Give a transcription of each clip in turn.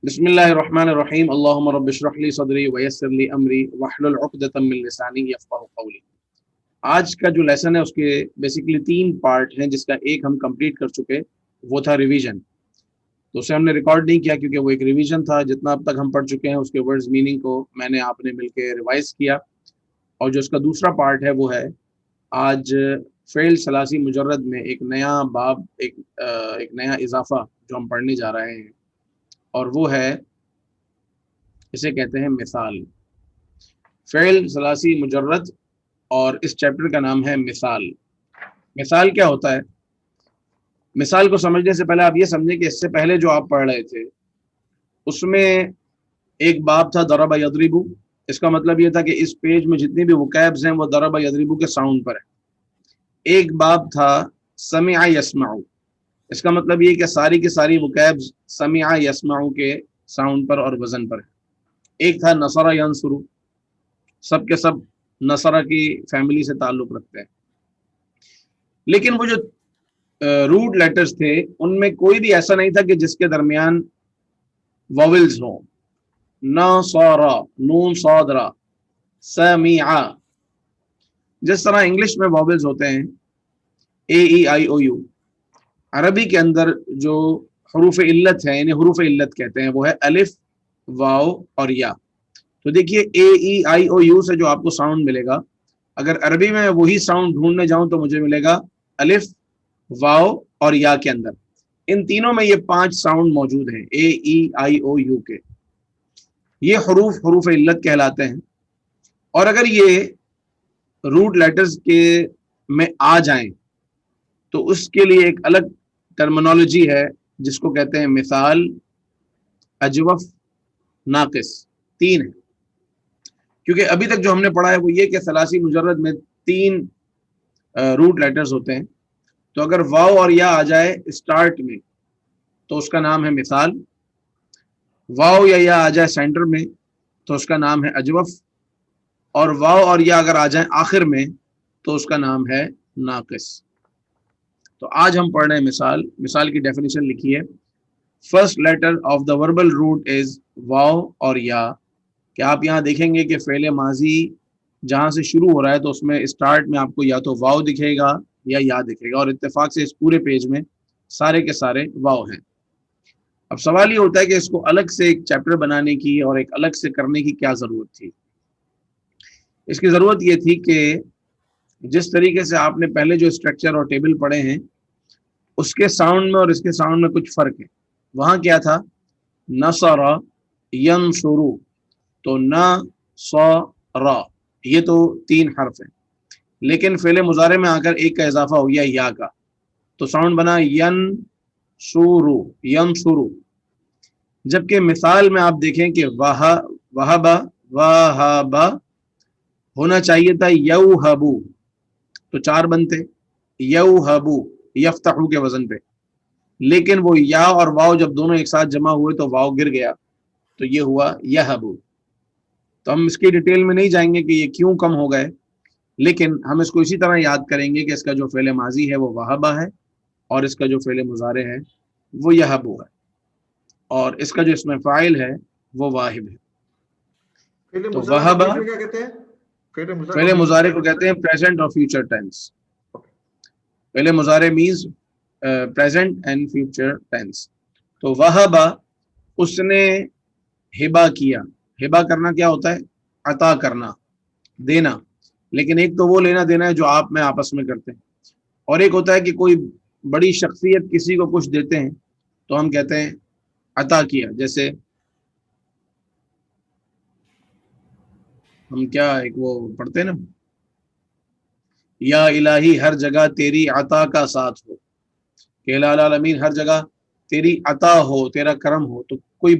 بسم اللہ الرحمن الرحیم اللہم رب اشرح لی صدری ویسر لی امری واحلل عقدۃ من لسانی یفقہوا قولی۔ آج کا جو لیسن ہے اس کے بیسیکلی 3 پارٹ ہیں، جس کا ایک ہم کمپلیٹ کر چکے، وہ تھا ریویژن۔ تو اسے ہم نے ریکارڈ نہیں کیا کیونکہ وہ ایک ریویژن تھا۔ جتنا اب تک ہم پڑھ چکے ہیں اس کے ورڈز میننگ کو میں نے آپ نے مل کے ریوائز کیا، اور جو اس کا دوسرا پارٹ ہے وہ ہے آج فعل ثلاثی مجرد میں ایک نیا باب، ایک نیا اضافہ جو ہم پڑھنے جا رہے ہیں، اور وہ ہے، اسے کہتے ہیں مثال۔ فعل ثلاثی مجرد اور اس چیپٹر کا نام ہے مثال۔ مثال کیا ہوتا ہے؟ مثال کو سمجھنے سے پہلے آپ یہ سمجھیں کہ اس سے پہلے جو آپ پڑھ رہے تھے اس میں ایک باب تھا ضرب یضرب۔ اس کا مطلب یہ تھا کہ اس پیج میں جتنی بھی وکیبز ہیں وہ ضرب یضرب کے ساؤنڈ پر ہے۔ ایک باب تھا سمع یسمع۔ اس کا مطلب یہ کہ ساری کی ساری وکیبز سمع یسمع کے ساؤنڈ پر اور وزن پر ہے۔ ایک تھا نصر ینصر، سب کے سب نصر کی فیملی سے تعلق رکھتے ہیں، لیکن وہ جو روٹ لیٹرز تھے ان میں کوئی بھی ایسا نہیں تھا کہ جس کے درمیان واولز ہوں۔ نصر، نون صاد را، سمع۔ جس طرح انگلش میں واولز ہوتے ہیں اے ای آئی او یو، عربی کے اندر جو حروف علت ہیں، یعنی حروف علت کہتے ہیں، وہ ہے الف، واو اور یا۔ تو دیکھیے اے ای آئی او یو سے جو آپ کو ساؤنڈ ملے گا، اگر عربی میں وہی ساؤنڈ ڈھونڈنے جاؤں تو مجھے ملے گا الف، واو اور یا کے اندر۔ ان تینوں میں یہ 5 ساؤنڈ موجود ہیں اے ای آئی او یو کے۔ یہ حروف علت کہلاتے ہیں، اور اگر یہ روٹ لیٹرز کے میں آ جائیں تو اس کے لیے ایک الگ ٹرمینالوجی ہے جس کو کہتے ہیں مثال، اجوف، ناقص۔ 3 ہے، کیونکہ ابھی تک جو ہم نے پڑھا ہے وہ یہ کہ ثلاثی مجرد میں 3 روٹ لیٹرز ہوتے ہیں۔ تو اگر واو اور یا آ جائے اسٹارٹ میں تو اس کا نام ہے مثال، واو یا آ جائے سینٹر میں تو اس کا نام ہے اجوف، اور واو اور یا اگر آ جائیں آخر میں تو اس کا نام ہے ناقص۔ تو آج ہم پڑھ رہے ہیں مثال۔ مثال کی ڈیفینیشن لکھی ہے، first letter of the verbal root is واو اور یا۔ کہ آپ یہاں دیکھیں گے کہ فعل ماضی جہاں سے شروع ہو رہا ہے تو اس میں اسٹارٹ میں آپ کو یا تو واو دکھے گا یا دکھے گا، اور اتفاق سے اس پورے پیج میں سارے کے سارے واو ہیں۔ اب سوال یہ ہوتا ہے کہ اس کو الگ سے ایک چیپٹر بنانے کی اور ایک الگ سے کرنے کی کیا ضرورت تھی؟ اس کی ضرورت یہ تھی کہ جس طریقے سے آپ نے پہلے جو اسٹرکچر اور ٹیبل پڑھے ہیں اس کے ساؤنڈ میں اور اس کے ساؤنڈ میں کچھ فرق ہے۔ وہاں کیا تھا؟ نصر ینصر، تو نا سو را، یہ تو 3 حرف ہیں، لیکن فعل مضارع میں آ کر ایک کا اضافہ ہو گیا یا کا، تو ساؤنڈ بنا ین سورو، ینصرو۔ جبکہ مثال میں آپ دیکھیں کہ وہبا، وہبا ہونا چاہیے تھا یوہبو، تو 4 بنتے یوہبو یفتحو کے وزن پہ، لیکن وہ یا اور واو جب دونوں ایک ساتھ جمع ہوئے تو واو گر گیا، تو یہ ہوا یہبو۔ تو ہم اس کی ڈیٹیل میں نہیں جائیں گے کہ یہ کیوں کم ہو گئے، لیکن ہم اس کو اسی طرح یاد کریں گے کہ اس کا جو فعل ماضی ہے وہ وہبا ہے، اور اس کا جو فعل مضارع ہے وہ یہبو ہے، اور اس کا جو اسم فاعل ہے وہ واہب ہے۔ تو وہبا کیا کہتے ہیں؟ فعل مضارع کو کہتے ہیں پریزنٹ اور فیوچر ٹینس۔ فعل مضارع means present and future tense. تو وہبا، اس نے ہبا کیا۔ ہبا کرنا کیا ہوتا ہے؟ عطا کرنا، دینا، لیکن ایک تو وہ لینا دینا ہے جو آپ میں آپس میں کرتے ہیں، اور ایک ہوتا ہے کہ کوئی بڑی شخصیت کسی کو کچھ دیتے ہیں تو ہم کہتے ہیں عطا کیا۔ جیسے ہم کیا ایک وہ پڑھتے ہیں نا، یا الہی ہر جگہ تیری عطا کا ساتھ ہو، کہ الہ العالمین ہر جگہ تیری عطا ہو، تیرا کرم ہو۔ تو کوئی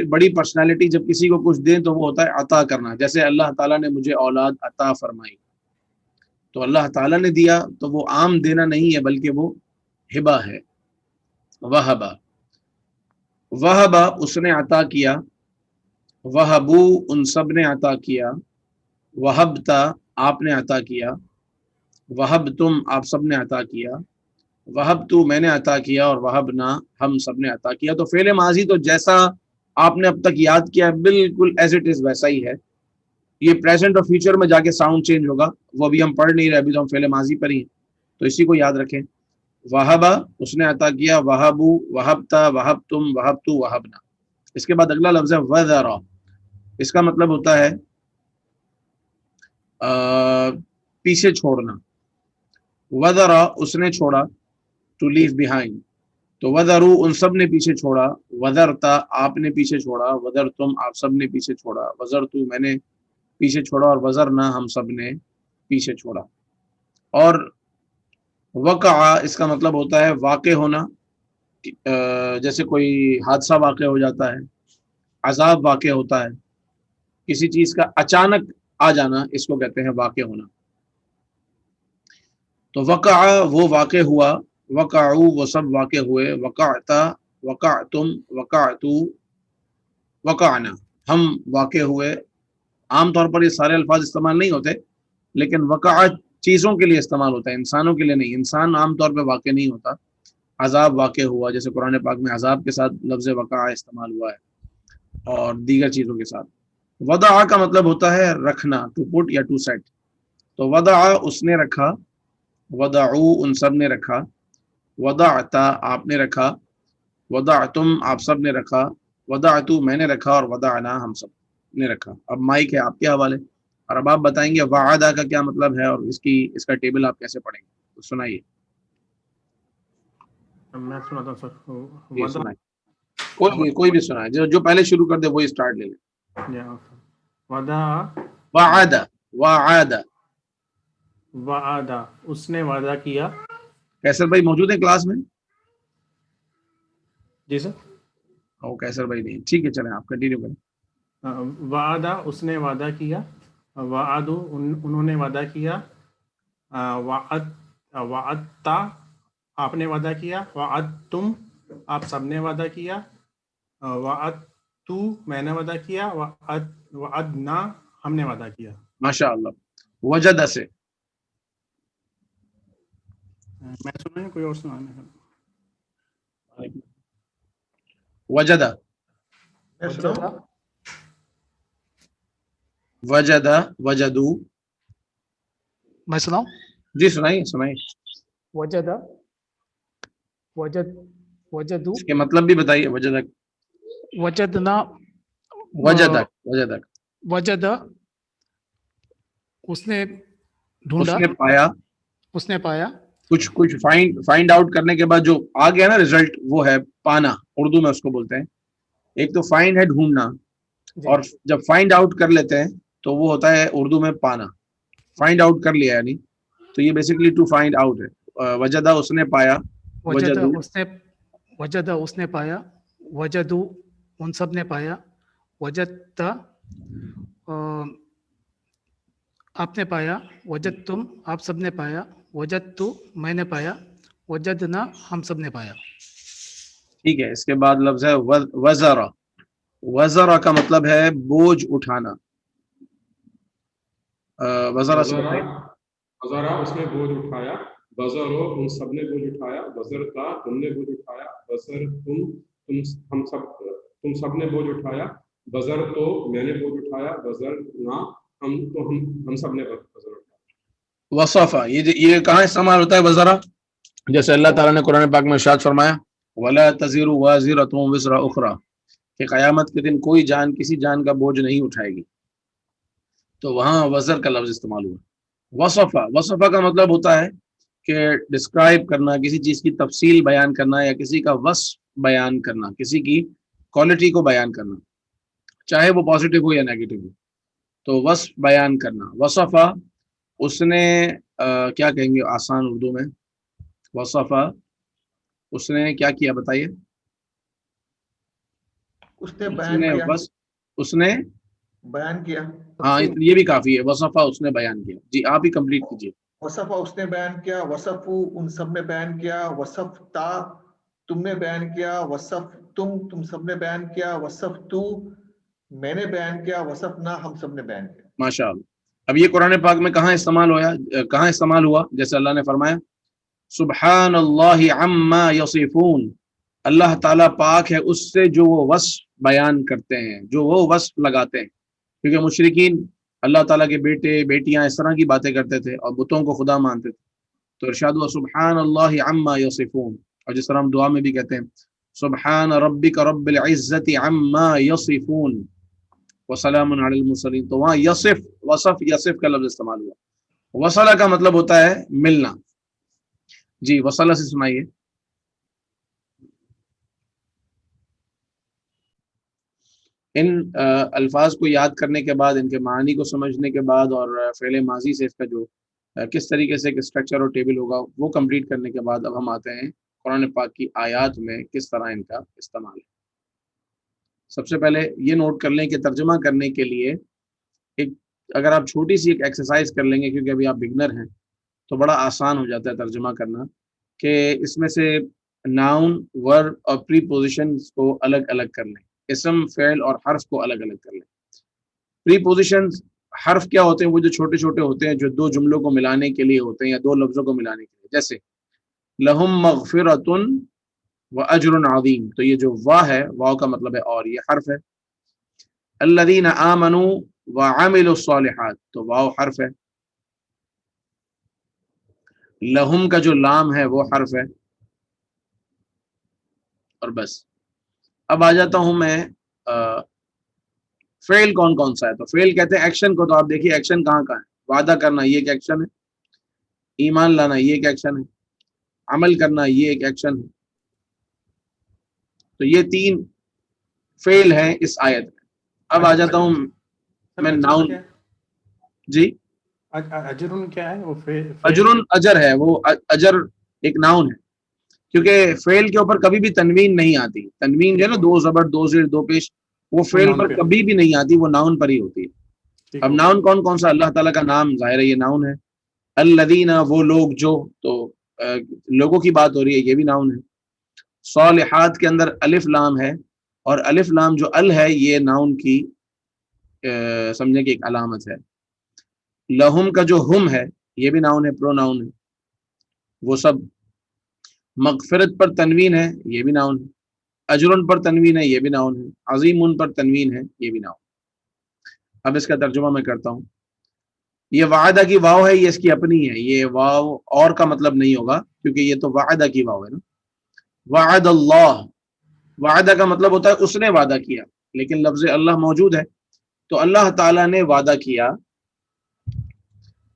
بڑی پرسنالٹی جب کسی کو کچھ دیں تو وہ ہوتا ہے عطا کرنا۔ جیسے اللہ تعالیٰ نے مجھے اولاد عطا فرمائی، تو اللہ تعالیٰ نے دیا تو وہ عام دینا نہیں ہے بلکہ وہ ہبا ہے۔ وہبا، وہبا اس نے عطا کیا، وہبو ان سب نے عطا کیا، وہبتا آپ نے عطا کیا، وہب تم آپ سب نے عطا کیا، وہب تو میں نے عطا کیا، اور وہب نہ ہم سب نے عطا کیا. تو فعل ماضی تو جیسا آپ نے اب تک یاد کیا بالکل ایز اٹ از ویسا ہی ہے. یہ پریزنٹ اور فیوچر میں جا کے ساؤنڈ چینج ہوگا، وہ ابھی ہم پڑھ نہیں رہے، ابھی تو ہم فعل ماضی پر ہی ہیں، تو اسی کو یاد رکھیں. وہبا اس نے عطا کیا، وہبو وہبتا وہب تم وہب تو وہبنا. اس کے بعد اگلا لفظ ہے وذرا. اس کا مطلب ہوتا ہے پیچھے چھوڑنا. وذرا اس نے چھوڑا، ٹو لیو بیہائنڈ. تو وذرو ان سب نے پیچھے چھوڑا، وذرتا آپ نے پیچھے چھوڑا، وذر تم آپ سب نے پیچھے چھوڑا، وذر تو میں نے پیچھے چھوڑا، اور وذرنا ہم سب نے پیچھے چھوڑا. اور وقع اس کا مطلب ہوتا ہے واقع ہونا، جیسے کوئی حادثہ واقع ہو جاتا ہے، عذاب واقع ہوتا ہے، کسی چیز کا اچانک آ جانا، اس کو کہتے ہیں واقع ہونا. تو وقع وہ واقع ہوا، وقعو وہ سب واقع ہوئے، وقعتا وقعتم وقعتو وقعنا ہم واقع ہوئے. عام طور پر یہ سارے الفاظ استعمال نہیں ہوتے، لیکن وقع چیزوں کے لیے استعمال ہوتا ہے، انسانوں کے لیے نہیں. انسان عام طور پہ واقع نہیں ہوتا. عذاب واقع ہوا، جیسے قرآن پاک میں عذاب کے ساتھ لفظ وقع استعمال ہوا ہے، اور دیگر چیزوں کے ساتھ. وضع کا مطلب ہوتا ہے رکھنا، ٹو پٹ یا ٹو سیٹ. تو وضع اس نے رکھا، وضعو ان سب نے رکھا، وضعتا آپ نے رکھا، وضعتم آپ سب نے رکھا، وضعتو میں نے رکھا، اور وضعنا ہم سب نے رکھا. اب مائک ہے آپ کے حوالے، اور اب آپ بتائیں گے وعدہ کا کیا مطلب ہے، اور اس کا ٹیبل آپ کیسے پڑھیں گے. تو سنائیے. میں سناتا ہوں سر. یہ سنائیے، کوئی بھی سنائے، جو پہلے شروع کر دے وہی اسٹارٹ لے لیں. وعدہ وعدہ وعدہ. وعدہ اس نے وعدہ کیا. کیسر بھائی موجود ہیں کلاس میں؟ جی سر. او کیسر بھائی نہیں، ٹھیک ہے چلیں آپ کنٹینیو کریں. وعدہ اس نے وعدہ کیا، وعدو انہوں نے وعدہ کیا، وعدتا آپ نے وعدہ کیا، وعدتم آپ سب نے وعدہ کیا، وعدتو میں نے وعدہ کیا، وعدنا ہم نے وعدہ کیا. ماشاء اللہ. وجدہ سے میں سنا ہے، کوئی اور سنانا ہے؟ وجدہ وجدہ وجدو. میں سناؤں؟ جی سنائیے سنائیے. وجدہ وجدو اس کے مطلب بھی بتائیے. وجدہ وجدنا وجدک وجدک وجدہ اس نے ڈھونڈا، اس نے پایا. اس نے پایا. کچھ فائنڈ آؤٹ کرنے کے بعد جو آ گیا نا رزلٹ، وہ ہے پانا. اردو میں اس کو بولتے ہیں. ایک تو فائنڈ ہے ڈھونڈنا، اور جب فائنڈ آؤٹ کر لیتے ہیں تو وہ ہوتا ہے اردو میں پانا. فائنڈ آؤٹ کر لیا یعنی، تو یہ بیسیکلی ٹو فائنڈ آؤٹ ہے. وجدہ اس نے پایا، وجدہ اس نے پایا، وجدو ان سب نے پایا، وجدتا آپ نے پایا، وجدتم آپ سب نے پایا، وجدتو میں نے پایا، وجدنا ہم سب نے پایا. ٹھیک ہے. اس کے بعد لفظ ہے وزرا. وزرا کا مطلب ہے بوجھ اٹھانا. وزرا سے بتائیں. وزرا اس نے بوجھ اٹھایا، وزرو ان سب نے بوجھ اٹھایا، وزرتا تم نے بوجھ اٹھایا، وزر تم سب نے بوجھ اٹھایا، وزر تو میں نے بوجھ اٹھایا، وزر نہ ہم سب نے وزر اٹھایا. وصفا یہ کہاں استعمال ہوتا ہے وزرا؟ جیسے اللہ تعالیٰ نے قرآن پاک میں ارشاد فرمایا وَلَا تَزِرُ وَازِرَةٌ وِزْرَ أُخْرَى، کہ قیامت کے دن کوئی جان کسی جان کا بوجھ نہیں اٹھائے گی. تو وہاں وزر کا لفظ استعمال ہوا. وصفا کا مطلب ہوتا ہے کہ ڈسکرائب کرنا، کسی چیز کی تفصیل بیان کرنا، یا کسی کا وصف بیان کرنا، کسی کی کوالٹی کو بیان کرنا، چاہے وہ پازیٹیو ہو یا نیگیٹو ہو. تو وصف بیان کرنا. وصفا اس نے کیا کہیں گے آسان اردو میں؟ وصفا اس نے کیا کیا بتائیے. اس نے بیان کیا. ہاں یہ بھی کافی ہے. وصفا اس نے بیان کیا. جی آپ ہی کمپلیٹ کیجیے. وصفا اس نے بیان کیا، وصفو ان سب نے بیان کیا، وصفتا تم نے بیان کیا، وصف تم سب نے بیان کیا، وصف تو میں نے بیان کیا، وصفنا ہم سب نے بیان کیا. ماشاء اللہ. اب یہ قرآن پاک میں کہاں استعمال ہوا؟ جیسے اللہ نے فرمایا सुबहान अल्लाह अम्मा यसिफून, अल्लाह ताला पाक है उससे जो वो वस्फ बयान करते हैं, जो वो वस्फ लगाते हैं। क्योंकि मुशरिकीन अल्लाह ताला के बेटे बेटियां इस तरह की बातें करते थे और बुतों को खुदा मानते थे। तो इरशाद हुआ सुबहान अल्लाह अम्मा यसिफून, और जिस तरह हम दुआ में भी कहते हैं सुबहान रब्बिक रब्बिल इज्जति अम्मा यसिफून व सलामुन अलल मुरसलीन, तो वहाँ यसिफ वसफ यसिफ का लफ्ज इस्तेमाल हुआ। वसला का मतलब होता है मिलना। जी वसला से सुनाइए। इन अल्फाज को याद करने के बाद, इनके मानी को समझने के बाद और फ़ेल माजी से इसका जो किस तरीके से एक स्ट्रक्चर और टेबल होगा वो कंप्लीट करने के बाद अब हम आते हैं कुरान पाक की आयत में किस तरह इनका इस्तेमाल है। सबसे पहले ये नोट कर लें कि तर्जुमा करने के लिए एक, अगर आप छोटी सी एक एक्सरसाइज कर लेंगे, क्योंकि अभी आप बिगनर हैं, तो बड़ा आसान हो जाता है तर्जुमा करना, कि इसमें से नाउन वर्ब और प्रीपोजिशंस को अलग अलग कर लें, इसम फ़ेल और हर्फ को अलग अलग कर लें। प्रीपोजिशंस हर्फ क्या होते हैं? वो जो छोटे छोटे होते हैं, जो दो जुमलों को मिलाने के लिए होते हैं या दो लफ्ज़ों को मिलाने के लिए, जैसे लहुम मग़फ़िरतुन व अज्रुन अज़ीम, तो ये जो वाह है, वाव का मतलब है और, ये हर्फ है। अल्लज़ीना आमनू व अमिलुस सालिहात, तो वाव हर्फ है। लहुम का जो लाम है वो हर्फ है, और बस। अब आ जाता हूं मैं फेल कौन कौन सा है। तो फेल कहते हैं एक्शन को। तो आप देखिए एक्शन कहाँ कहाँ है। वादा करना ये एक एक्शन है, ईमान लाना ये एक एक्शन है, अमल करना ये एक एक्शन है। तो ये तीन फेल है इस आयत में। अब आ जाता हूं मैं नाउन। जी अजरुन क्या है? वो अजरुन अजर है, वो अजर एक नाउन है, क्योंकि फेल के ऊपर कभी भी तनवीन नहीं आती। तनवीन जो है ना, दो जबर दो ज़ेर दो पेश, वो फेल पर कभी भी नहीं आती, वो नाउन पर ही होती है। अब नाउन कौन कौन सा? अल्लाह ताला का नाम, जाहिर है ये नाउन है। अल्लज़ीना वो लोग जो, तो लोगों की बात हो रही है, ये भी नाउन है। सालिहात के अंदर अलिफ लाम है, और अलिफ लाम जो अल है ये नाउन की समझने की एक अलामत है। लहुम का जो हुम है ये भी नाउन है, प्रोनाउन है। वो सब मगफिरत पर तनवीन है, ये भी नाउन है। अजरुन पर तनवीन है, ये भी नाउन है। अजीमुन पर तनवीन है, ये भी नाउन। अब इसका तर्जुमा मैं करता हूँ। ये वादा की वाव है, ये इसकी अपनी है। ये वाव और का मतलब नहीं होगा, क्योंकि ये तो वादा की वाव है ना। वाद अल्लाह, वादा का मतलब होता है उसने वादा किया, लेकिन लफ्ज अल्लाह मौजूद है, तो अल्लाह ताला ने वादा किया।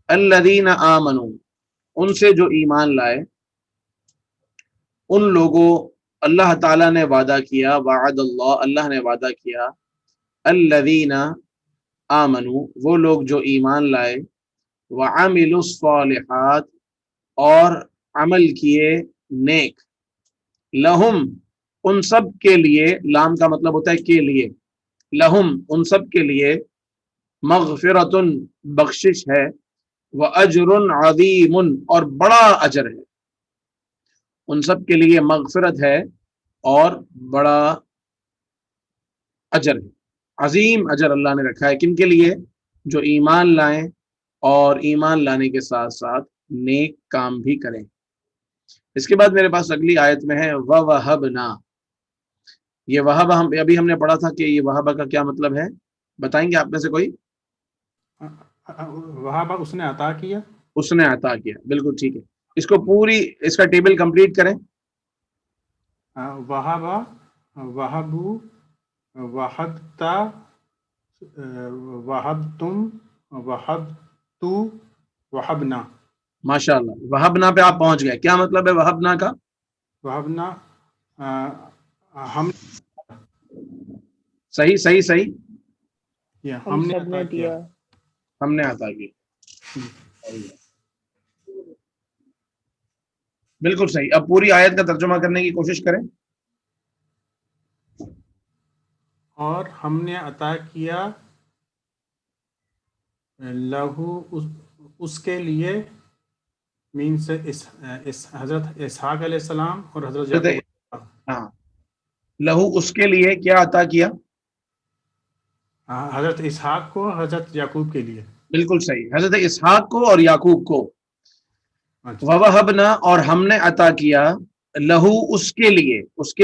अल्लज़ीना आमनू, उनसे जो ईमान लाए, उन लोगों, अल्लाह ताला ने वादा किया। वाद अल्लाह, अल्लाह ने वादा किया। अल्लज़ीना आमनू, वो लोग जो ईमान लाए। व अमिलुस सालिहात, और अमल किए नेक। लहुम, उन सब के लिए, लाम का मतलब होता है के लिए। लहुम, उन सब के लिए। मग़फ़िरतुन, बख्शिश है। व अजरुन अज़ीमुन, और बड़ा अजर है। उन सब के लिए मग़फ़िरत है और बड़ा अजर है। अजीम अजर अल्लाह ने रखा है किन के लिए? जो ईमान लाएं और ईमान लाने के साथ साथ नेक काम भी करें। इसके बाद मेरे पास अगली आयत में है वहबना। ये वहब हम अभी हमने पढ़ा था कि ये वहब का क्या मतलब है, बताएंगे आप में से कोई? वहाबा उसने अता किया। उसने अता किया, बिल्कुल ठीक है। इसको पूरी, इसका टेबल कंप्लीट करें। वहाबा, वहाबू, वहबता, वहबतुम, वहबतु, वहबना। माशाल्लाह, वहबना पे आप पहुंच गए। क्या मतलब है वहबना का? वहबना हम, सही सही सही, हमने अता किया। हमने अता किया, बिल्कुल सही। अब पूरी आयत का तर्जुमा करने की कोशिश करें। और हमने अता किया लहू, उसके लिए, मीन्स इस हजरत इसहाक अलैहिस्सलाम और हजरत याकूब। हाँ, लहू उसके लिए क्या अता किया? हजरत इसहाक को, हजरत याकूब के लिए। बिल्कुल सही, हजरत इसहाक को और याकूब को। अच्छा ववहबना और हमने अता किया लहू उसके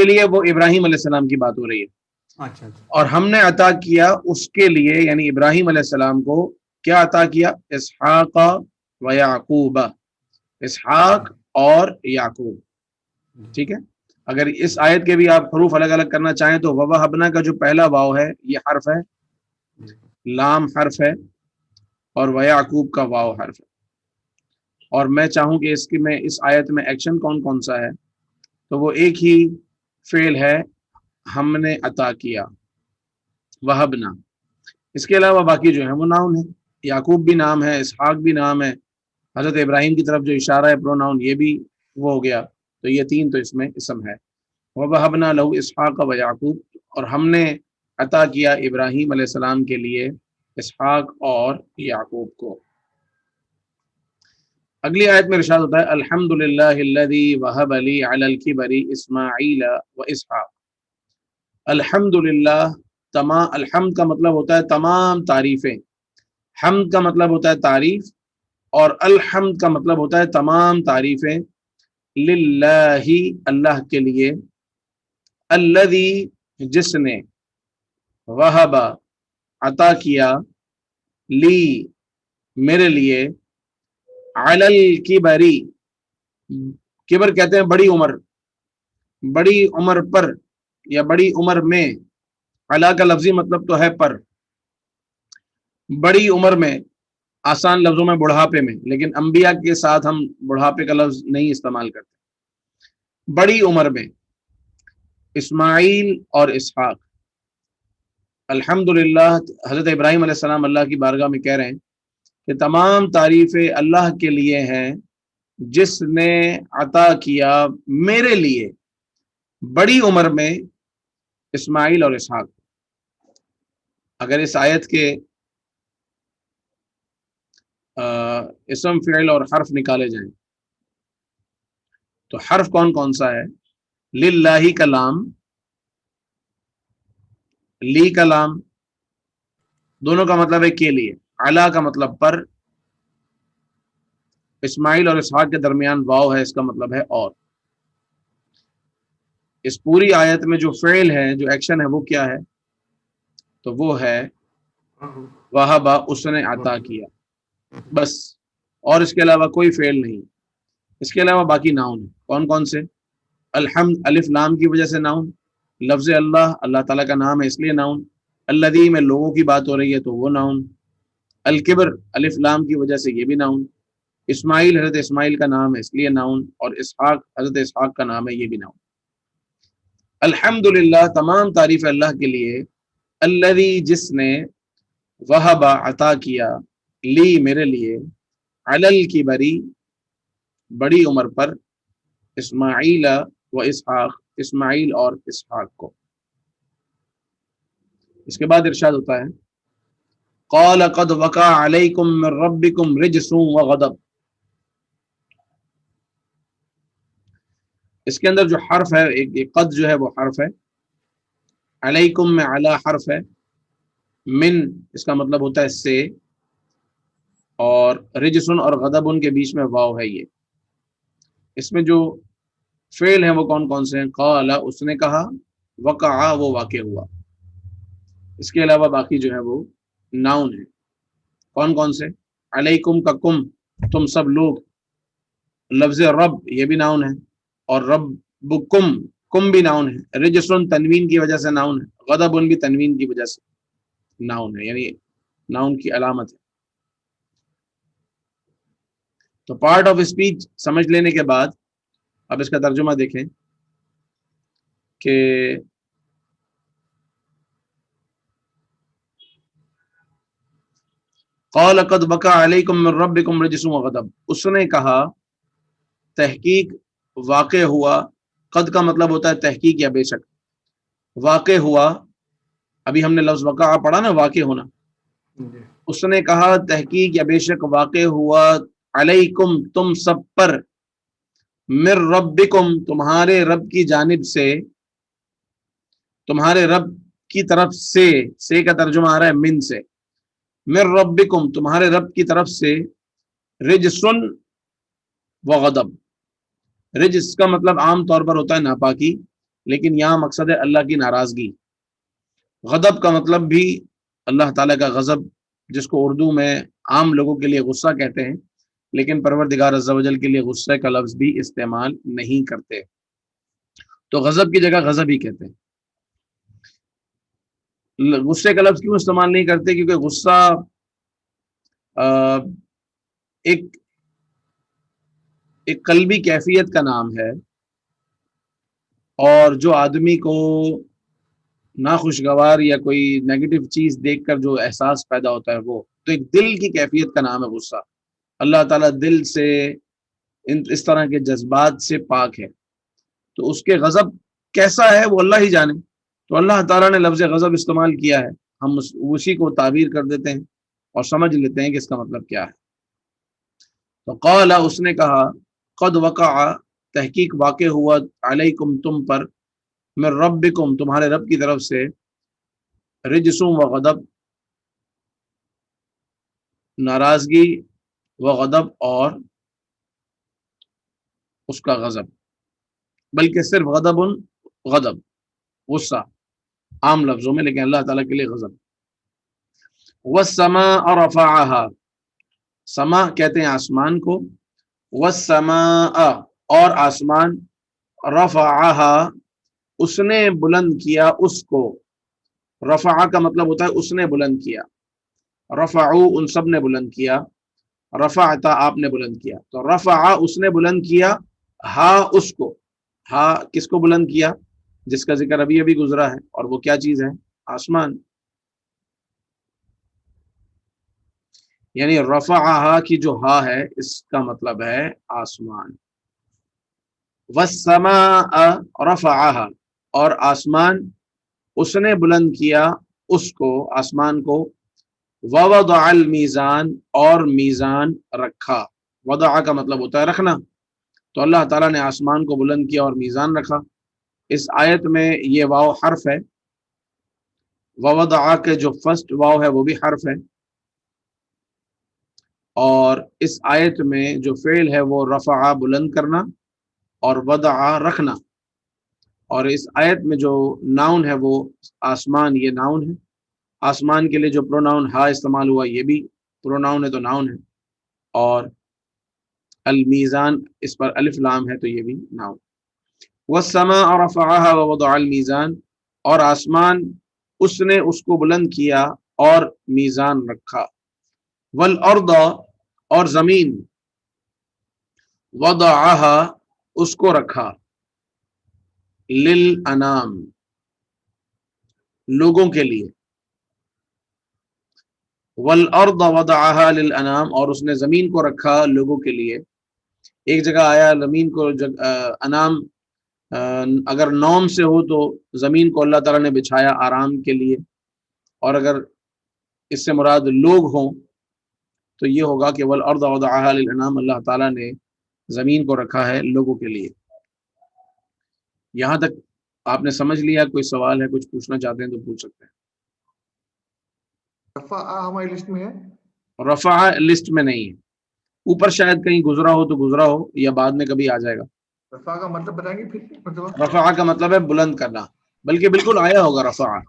लिए वो इब्राहिम अलैहिस्सलाम की बात हो रही है, अच्छा अच्छा और हमने अता किया उसके लिए यानी इब्राहिम अलैहिस्सलाम को क्या अता किया, इसहाक व याकूब, इसहाक और याकूब। ठीक है, अगर इस आयत के भी आप हरूफ अलग अलग करना चाहें तो ववहबना का जो पहला वाव है ये हर्फ है, लाम हर्फ है, और वयाकूब का वाव हर्फ है। और मैं चाहूं कि इसकी में इस आयत में एक्शन कौन कौन सा है, तो वो एक ही फेल है, हमने अता किया, वहबना। इसके अलावा बाकी जो है वो नाउन है, याकूब भी नाम है, इसहाक भी नाम है, हजरत इब्राहिम की तरफ जो इशारा है प्रोनाउन ये भी वो हो गया, तो ये तीन तो इसमें इसम है। वहबना लहू इसहाक व याकूब, और हमने अता किया इब्राहिम अलैहिस्सलाम के लिए इसहाक और याकूब को। अगली आयत में इरशाद होता है अल्हम्दुलिल्लाहिल्लज़ी वहब ली अलल किबरी इस्माईल व इसहाक। अल्हम्दुलिल्लाह, तमाम, अल्हम्द का मतलब होता है तमाम तारीफें, हम्द का मतलब होता है तारीफ, और अल्हम्द का मतलब होता है तमाम तारीफें, लिल्लाही अल्लाह के लिए, अल्लज़ी जिसने, वहबा अता किया, ली मेरे लिए, अलल किबरी, किबर कहते हैं बड़ी उम्र पर या बड़ी उम्र में, अला का लफ्जी मतलब तो है पर, बड़ी उम्र में, आसान लफ्जों में बुढ़ापे में, लेकिन अंबिया के साथ हम बुढ़ापे का लफ्ज नहीं इस्तेमाल करते, बड़ी उम्र में इस्माइल और इसहाक। अल्हम्दुलिल्लाह, हजरत इब्राहिम अलैहिस्सलाम अल्लाह की बारगाह में कह रहे हैं कि तमाम तारीफें अल्लाह के लिए हैं जिसने अता किया मेरे लिए बड़ी उम्र में इस्माइल और इसहाक। अगर इस आयत के इसम फ़िल और हर्फ निकाले जाएं तो हर्फ कौन कौन सा है, लिल्लाही का लाम, ली का लाम, दोनों का मतलब है के लिए, अला का मतलब पर, इस्माइल और इसहाक के दरमियान वाव है, इसका मतलब है और। इस पूरी आयत में जो फ़िल है, जो एक्शन है, वो क्या है, तो वो है वहबा, उसने अता किया, बस, और इसके अलावा कोई फ़िल नहीं। इसके अलावा बाकी नाउन है, कौन कौन से, अल्हम्द अलिफ लाम की वजह से नाउन, लफ्ज़ अल्लाह अल्लाह ताला का नाम है इसलिए नाउन, अल्लज़ी में लोगों की बात हो रही है तो वो नाउन, अल किब्र अलिफ लाम की वजह से ये भी नाउन, इस्माइल हज़रत इस्माइल का नाम है इसलिए नाउन, और इसहाक हज़रत इसहाक का नाम है ये भी नाउन। अल्हम्दुलिल्लाह, तमाम तारीफ अल्लाह के लिए, अल्लज़ी जिसने, वहबा अता किया, ली मेरे लिए, अलल किबरी बड़ी उम्र पर, इस्माइल व इसहाक इस्माइल और इसहाक को। इसके बाद इरशाद होता है क़ाल क़द वक़ा अलैकुम मिन रब्बिकुम रिजसुन व गज़ब। इसके अंदर जो हर्फ है, एक क़द जो है वो हर्फ है, अलैकुम में अला हर्फ है, मिन इसका मतलब होता है से, और रिजसुन और गज़बुन के बीच में वाव है ये। इसमें जो फेल है वो कौन कौन से हैं, क़ाला उसने कहा, वक़ा वो वाक़ हुआ। इसके अलावा बाकी जो है वो नाउन है, कौन कौन से, अलैकुम का कुम तुम सब लोग, लफ्ज़ रब ये भी नाउन है, और रब्बुकुम कुम भी नाउन है, रिजसुन तनवीन की वजह से नाउन है, गज़बुन भी तनवीन की वजह से नाउन है, यानी नाउन की अलामत है। तो पार्ट ऑफ स्पीच समझ लेने के बाद अब इसका तर्जुमा देखें कि क़ाल क़द वक़ा अलैकुम मिन रब्बिकुम रिजसुन व गज़ब, उसने कहा तहकीक वाक़ हुआ, क़द का मतलब होता है तहकीक या बेशक, वाक़ हुआ, अभी हमने लफ्ज़ वक़ा पढ़ा ना, वाक़ होना, जी उसने कहा तहकीक या बेशक वाक़ हुआ, अलैकुम तुम सब पर, मिर रब्बिकुम तुम्हारे रब की जानिब से, तुम्हारे रब की तरफ से का तर्जुमा आ रहा है मिन से, मिर रब्बिकुम तुम्हारे रब की तरफ से, रिजसुन वग़दब। रिज्स का मतलब आम तौर पर होता है नापाकी, लेकिन यहाँ मकसद है अल्लाह की नाराजगी। गदब का मतलब भी अल्लाह ताला का गज़ब, जिसको उर्दू में आम लोगों के लिए गुस्सा कहते हैं, लेकिन परवरदिगार अज़्ज़ा वजल के लिए गुस्से का लफ्ज़ भी इस्तेमाल नहीं करते, तो गज़ब की जगह गज़ब ही कहते हैं। गुस्से का लफ्ज़ क्यों इस्तेमाल नहीं करते? क्योंकि गुस्सा एक एक कल्बी कैफियत का नाम है, और जो आदमी को नाखुशगवार या कोई नेगेटिव चीज देखकर जो एहसास पैदा होता है, वो तो एक दिल की कैफियत का नाम है गुस्सा। अल्लाह ताला दिल से इस तरह के जज्बात से पाक है, तो उसके गजब कैसा है वो अल्लाह ही जाने। तो अल्लाह ताला ने लफ्ज़ गजब इस्तेमाल किया है, हम उसी को ताबीर कर देते हैं और समझ लेते हैं कि इसका मतलब क्या है। तो क़ाला, उसने कहा, क़द वक़अ, तहकीक वाक़ हुआ, अलैकुम, तुम पर, मिन रब्बिकुम, तुम्हारे रब की तरफ से, रिज्सुम व गदब, नाराजगी, व गदब, और उसका गजब, बल्कि सिर्फ गदबुन, गदब गुस्सा आम लफ्जों में, लेकिन अल्लाह ताला के लिए गजब। वस्समा रफ़अहा, समा कहते हैं आसमान को, वस्समा, और आसमान, रफ़अहा, उसने बुलंद किया उसको। रफ़अ का मतलब होता है उसने बुलंद किया, रफ़अू उन सब ने बुलंद किया, रफ़अता आपने बुलंद किया, तो रफ़अ उसने बुलंद किया, हा उसको, हा किसको बुलंद किया? जिसका जिक्र अभी अभी गुजरा है, और वो क्या चीज है? आसमान। यानी रफ़अहा की जो हा है, इसका मतलब है आसमान। वस्समाअ रफ़अहा, और आसमान उसने बुलंद किया उसको, आसमान को, ववदअल मीज़ान, और मीज़ान रखा। वदअ का मतलब होता है रखना, तो अल्लाह ताला ने आसमान को बुलंद किया और मीज़ान रखा। इस आयत में ये वाव हर्फ है, ववदअ के जो फर्स्ट वाव है वो भी हर्फ है, और इस आयत में जो फेल है वो रफ़अ बुलंद करना और वदअ रखना, और इस आयत में जो नाउन है वो आसमान, ये नाउन है। आसमान के लिए जो प्रोनाउन हा इस्तेमाल हुआ ये भी प्रोनाउन है, तो नाउन है, और अल मीज़ान इस पर अलिफ लाम है, तो ये भी नाउन। वस्समा रफ़अहा व वदअल मीज़ान, और आसमान उसने उसको बुलंद किया और मीज़ान रखा। वल अर्द, और जमीन, वदअहा उसको रखा, लिल अनाम लोगों के लिए, वल अर्द वदअहा लिल अनाम, और उसने जमीन को रखा लोगों के लिए। एक जगह आया जमीन को अनाम, अगर नौम से हो तो जमीन को अल्लाह ताला ने बिछाया आराम के लिए, और अगर इससे मुराद लोग हों तो ये होगा कि वल अर्द वदअहा लिल अनाम, अल्लाह ताला ने जमीन को रखा है लोगों के लिए। यहाँ तक आपने समझ लिया? कोई सवाल है, कुछ पूछना चाहते हैं तो पूछ सकते हैं। रफ़अ हमारी लिस्ट में है, रफ़अ लिस्ट में नहीं है, ऊपर शायद कहीं गुजरा हो तो गुजरा हो, या बाद में कभी आ जाएगा। रफ़अ का मतलब बताएंगे फिर मतलब? रफ़अ का मतलब है बुलंद करना, बल्कि बिल्कुल आया होगा रफ़अ,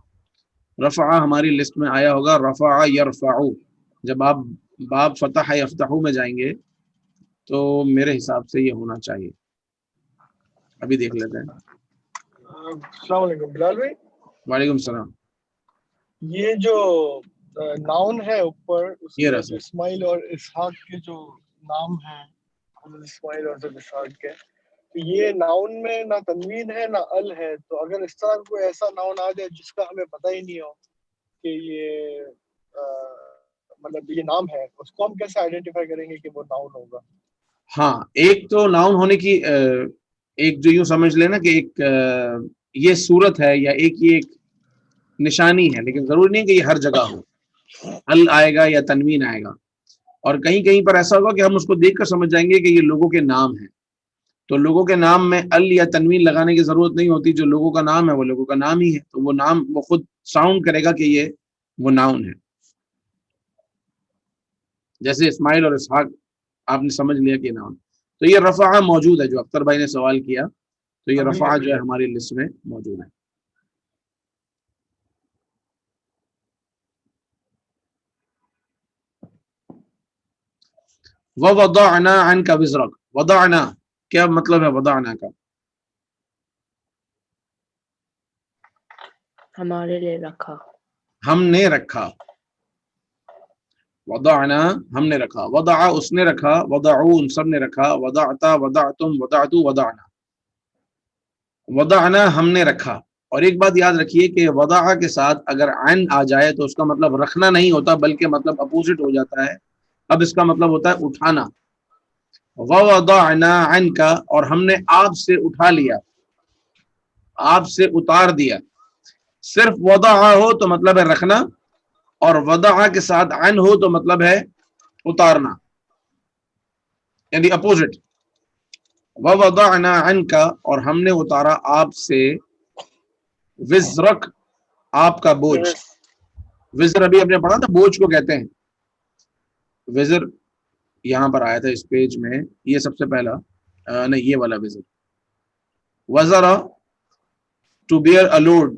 रफ़अ हमारी लिस्ट में आया होगा, रफ़अ यरफ़अु। जब आप बाब फ़तह यफ़तहु में जाएंगे तो मेरे हिसाब से ये होना चाहिए, अभी देख लेते हैं। अस्सलाम वालेकुम बिलाल भाई, वालेकुम सलाम। ये जो नाउन है ऊपर ये उसके रहा जो सर। इस्माइल और इसहाक के जो नाम हैं, इस्माइल और जो इसहाक के, तो ये नाउन में ना तनवीन है ना अल है, तो अगर इस तरह कोई ऐसा नाउन आ जाए जिसका हमें पता ही नहीं हो कि ये मतलब ये नाम है, उसको हम कैसे आइडेंटिफाई करेंगे कि वो नाउन होगा? हाँ, एक तो नाउन होने की एक जो यूं समझ लेना कि एक ये सूरत है, या एक ये एक निशानी है, लेकिन जरूरी नहीं कि ये हर जगह हो। अल आएगा या तनवीन आएगा, और कहीं कहीं पर ऐसा होगा कि हम उसको देखकर समझ जाएंगे कि ये लोगों के नाम हैं। तो लोगों के नाम में अल या तनवीन लगाने की जरूरत नहीं होती, जो लोगों का नाम है वो लोगों का नाम ही है, तो वो नाम वो खुद साउंड करेगा कि ये वो नाउन है। जैसे इस्माइल और इसहाक आपने समझ लिया कि नाउन। تو یہ رفع موجود ہے، جو اختر بھائی نے سوال کیا، تو یہ مل رفع گیا، جو ہے ہماری لسٹ میں موجود ہے. وَوَضَعْنَا عَنْكَ وِزْرَكَ، وضعنا کیا مطلب ہے وضعنا کا؟ ہمارے لیے رکھا. ہم نے رکھا. وضعنا ہم نے رکھا، وضع اس نے رکھا، وضعوا ان سب نے رکھا، وضعتا وضعتم وضعتو وضعنا. وضعنا ہم نے رکھا. اور ایک بات یاد رکھیے کہ وضع کے ساتھ اگر عن آ جائے تو اس کا مطلب رکھنا نہیں ہوتا، بلکہ مطلب اپوزٹ ہو جاتا ہے. اب اس کا مطلب ہوتا ہے اٹھانا. وَوَضَعْنَا عَنْكَ، اور ہم نے آپ سے اٹھا لیا، آپ سے اتار دیا. صرف وضع ہو تو مطلب ہے رکھنا، اور وضع کے ساتھ عن ہو تو مطلب ہے اتارنا، یعنی اپوزٹ. وَوَضَعْنَا عَنْكَ، اور ہم نے اتارا آپ سے، وزرک آپ کا بوجھ. وزر ابھی ہم نے پڑھا تھا، بوجھ کو کہتے ہیں وزر. یہاں پر آیا تھا اس پیج میں، یہ سب سے پہلا نہیں، یہ والا وزر. وزرا ٹو بیئر اے لوڈ،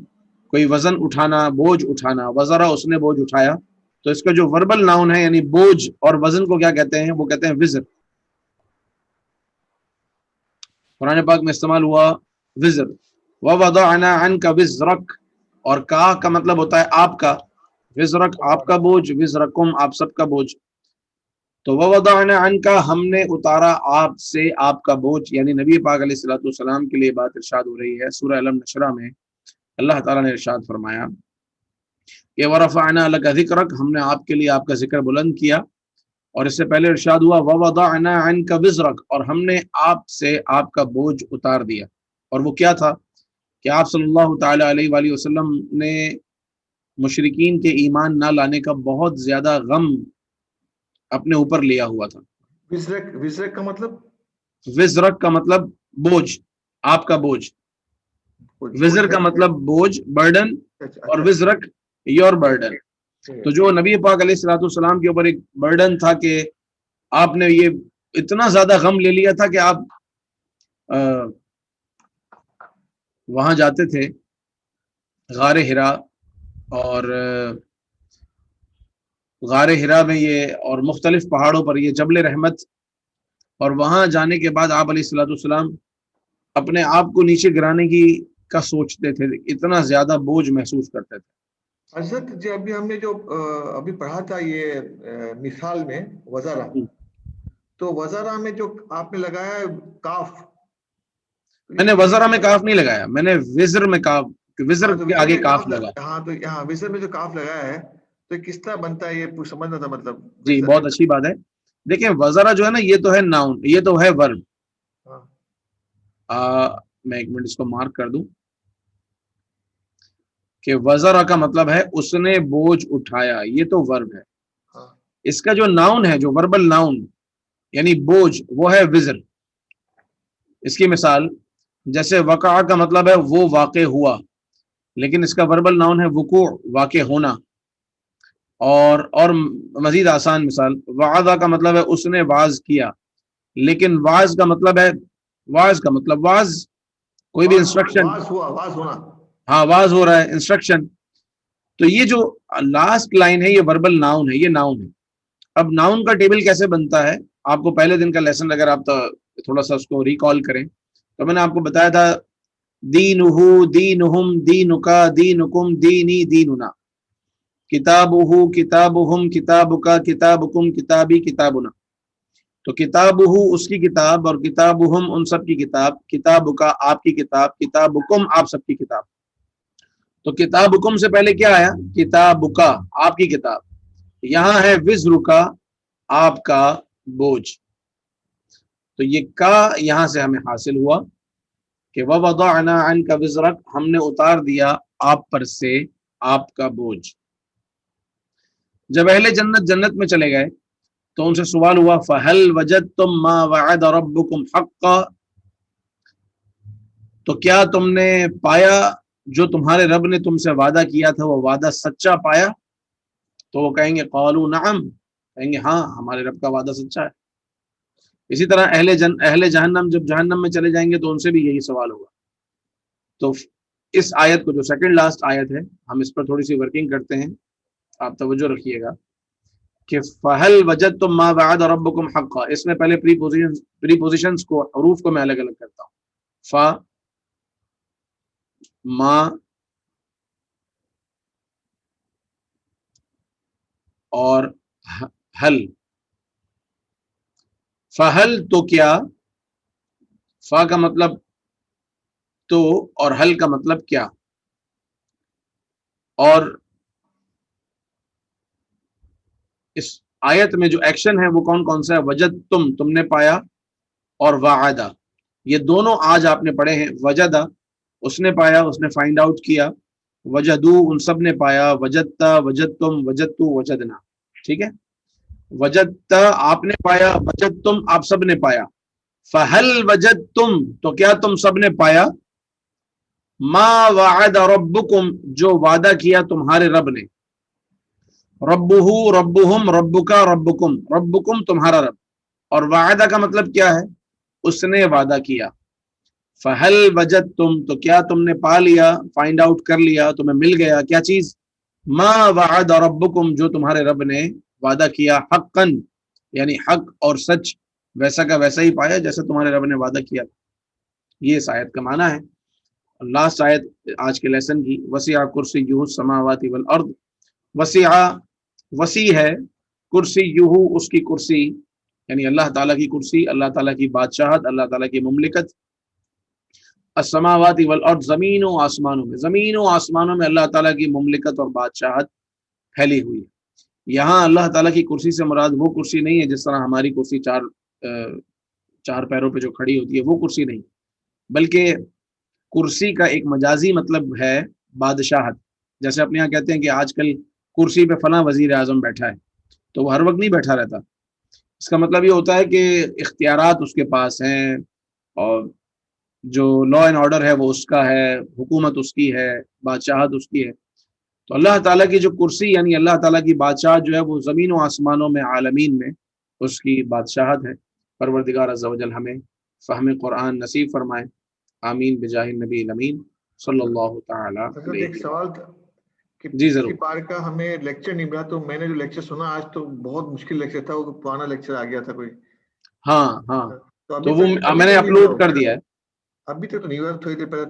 کوئی وزن اٹھانا، بوجھ اٹھانا. وزرا اس نے بوجھ اٹھایا. تو اس کا جو وربل ناؤن ہے، یعنی بوجھ اور وزن کو کیا کہتے ہیں؟ وہ کہتے ہیں وزر. قرآن پاک میں استعمال ہوا وزر. وَوَضَعْنَا عَنْكَ وِزْرَكَ، اور کا مطلب ہوتا ہے آپ کا، وزرک آپ کا بوجھ، وزرکم آپ سب کا بوجھ. تو وَوَضَعْنَا عَنْكَ ہم نے اتارا آپ سے آپ کا بوجھ، یعنی نبی پاک علیہ الصلوۃ والسلام کے لیے بات ارشاد ہو رہی ہے. سورہ الم نشرہ میں اللہ تعالیٰ نے ارشاد فرمایا کہ وَرَفَعْنَا لَكَ ذِكْرَكَ، ہم نے آپ کے لیے آپ کا ذکر بلند کیا. اور اس سے پہلے ارشاد ہوا وَوَضَعْنَا عَنْكَ وِزْرَكَ، اور ہم نے آپ سے آپ کا بوجھ اتار دیا. اور وہ کیا تھا کہ آپ صلی اللہ تعالیٰ علیہ وآلہ وسلم نے مشرکین کے ایمان نہ لانے کا بہت زیادہ غم اپنے اوپر لیا ہوا تھا. وزرک کا مطلب، وزرک کا مطلب بوجھ، آپ کا بوجھ. وزر کا مطلب بوجھ، برڈن، اور وزرک یور برڈن. تو جو نبی پاک علیہ الصلوۃ والسلام کے اوپر ایک برڈن تھا کہ آپ نے یہ اتنا زیادہ غم لے لیا تھا کہ آپ وہاں جاتے تھے غار حرا، اور غار حرا میں یہ اور مختلف پہاڑوں پر یہ جبل رحمت، اور وہاں جانے کے بعد آپ علیہ الصلوۃ والسلام اپنے آپ کو نیچے گرانے کا سوچتے تھے، اتنا زیادہ بوجھ محسوس کرتے تھے. حضرت جی ابھی ہم نے جو ابھی پڑھا تھا یہ مثال میں وزارہ، تو وزارہ میں جو آپ نے لگایا ہے کاف، میں نے وزرہ میں کاف نہیں لگایا، میں نے وزر میں کاف، وزر کے آگے کاف لگا. ہاں تو یہاں وزر میں جو کاف لگایا ہے تو کس طرح بنتا ہے، یہ کچھ سمجھنا تھا مطلب. جی بہت اچھی بات ہے. دیکھیں وزرہ جو ہے نا، یہ تو ہے ناؤن، یہ تو ہے ورب. میں ایک منٹ اس کو مارک کر دوں کہ وزرہ کا مطلب ہے اس نے بوجھ اٹھایا، یہ تو ورب ہے. اس کا جو ناؤن ہے، جو وربل ناؤن یعنی بوجھ، وہ ہے وزر. اس کی مثال جیسے وقع کا مطلب ہے وہ واقع ہوا، لیکن اس کا وربل ناؤن ہے وقوع، واقع ہونا. اور مزید آسان مثال، وعظہ کا مطلب ہے اس نے واعظ کیا، لیکن واعظ کا مطلب ہے، واعظ کا مطلب واعظ کوئی بھی انسٹرکشن، ہاں واعظ ہو رہا ہے، انسٹرکشن. تو یہ جو لاسٹ لائن ہے یہ وربل ناؤن ہے، یہ ناؤن ہے. اب ناؤن کا ٹیبل کیسے بنتا ہے؟ آپ کو پہلے دن کا لیسن اگر آپ تھوڑا سا اس کو ریکال کریں تو میں نے آپ کو بتایا تھا دینہو دینہم دینکا دینکم دینی دیننا، کتابہو کتابہم کتابکا کتابکم کتابی کتابنا. تو کتابہو اس کی کتاب، اور کتابہم ان سب کی کتاب، کتابکا آپ کی کتاب، کتابکم آپ سب کی کتاب. تو کتابکم سے پہلے کیا آیا؟ کتابکا آپ کی کتاب. یہاں ہے وزرکا آپ کا بوجھ. تو یہ کا یہاں سے ہمیں حاصل ہوا کہ وَوَضَعْنَا عَنْكَ وِزْرَكَ، ہم نے اتار دیا آپ پر سے آپ کا بوجھ. جب اہل جنت جنت میں چلے گئے تو ان سے سوال ہوا فَهَلْ وَجَدْتُمْ مَا وَعَدَ رَبُّكُمْ حَقًّا، تو کیا تم نے پایا جو تمہارے رب نے تم سے وعدہ کیا تھا وہ وعدہ سچا پایا؟ تو وہ کہیں گے قالوا نعم، کہیں گے ہاں ہمارے رب کا وعدہ سچا ہے. इसी तरह अहले जहन्नम जब जहन्नम में चले जाएंगे तो उनसे भी यही सवाल होगा। तो इस आयत को, जो सेकंड लास्ट आयत है, हम इस पर थोड़ी सी वर्किंग करते हैं, आप तवज्जो रखिएगा कि फहल वजदतुम मा वअद रब्बुकुम हक़्क़ा, इसमें पहले प्रीपोजिशंस को, हरूफ को मैं अलग अलग करता हूँ। फा, मा और हल। फहल तो क्या, फा का मतलब तो, और हल का मतलब क्या। और इस आयत में जो एक्शन है वो कौन कौन सा है? वजद तुमने पाया, और वादा, ये दोनों आज आपने पढ़े हैं। वजदा उसने पाया, उसने फाइंड आउट किया। वजदू उन सब ने पाया। वजदता, वजदतुम, वजदतु, वजदना। ठीक है, वजदता आपने पाया, वजदतुम आप सब ने पाया। फहल वजदतुम तो क्या तुम सब ने पाया? मा वअद रब्बुकुम जो वादा किया तुम्हारे रब ने। रब्बुहु रब्बुहुम रब्बुका रब्बुकुम, रब्बुकुम तुम्हारा रब। और वादा का मतलब क्या है? उसने वादा किया। फहल वजदतुम तो क्या तुमने पा लिया, फाइंड आउट कर लिया, तुम्हें मिल गया क्या चीज? मा वअद रब्बुकुम जो तुम्हारे रब ने वादा किया। हक्कन यानी हक और सच, वैसा का वैसा ही पाया जैसे तुम्हारे रब ने वादा किया। ये इस आयत का माना है। लास्ट आयत आज के लेसन की, वसिया कुर्सियुहु समावाति वल अर्द। वसिया वसी है, कुर्सियुहु उसकी कुर्सी, यानी अल्लाह ताला की कुर्सी, अल्लाह ताला की बादशाहत, अल्लाह ताला की मुमलिकत। अस्समावाति वल अर्द जमीनों आसमानों में, जमीनों आसमानों में अल्लाह ताला की मुमलिकत और बादशाहत फैली हुई है। यहाँ अल्लाह ताला की कुर्सी से मुराद वो कुर्सी नहीं है जिस तरह हमारी कुर्सी चार पैरों पे जो खड़ी होती है वो कुर्सी नहीं, बल्कि कुर्सी का एक मजाजी मतलब है बादशाहत। जैसे अपने यहाँ कहते हैं कि आजकल कुर्सी पे फला वजीर आजम बैठा है, तो वो हर वक्त नहीं बैठा रहता। इसका मतलब ये होता है कि इख्तियारात उसके पास हैं, और जो लॉ एंड ऑर्डर है वो उसका है, हुकूमत उसकी है, बादशाहत उसकी है। तो अल्लाह ताला की जो कुर्सी यानी अल्लाह ताला की बादशाहत जो है वो ज़मीन व आसमानों में, आलमीन में उसकी बादशाहत है। परवरदिगार अज़्ज़ा वजल हमें फ़हम कुरान नसीब फरमाए। आमीन बिजाहि नबी अमीन सल्लल्लाहु तआला एक अलैहि। सवाल था कि जी पिछली जरूर। बार का हमें लेक्चर नहीं मिला, तो मैंने जो लेक्चर सुना आज तो बहुत मुश्किल लेक्चर था, वो पुराना लेक्चर आ गया था कोई। हाँ हाँ, तो तो वो अभी मैंने तक नहीं हुआ अपलोड वो। कर दिया है। अभी तक तो नहीं हुआ, थोड़ी देर पहले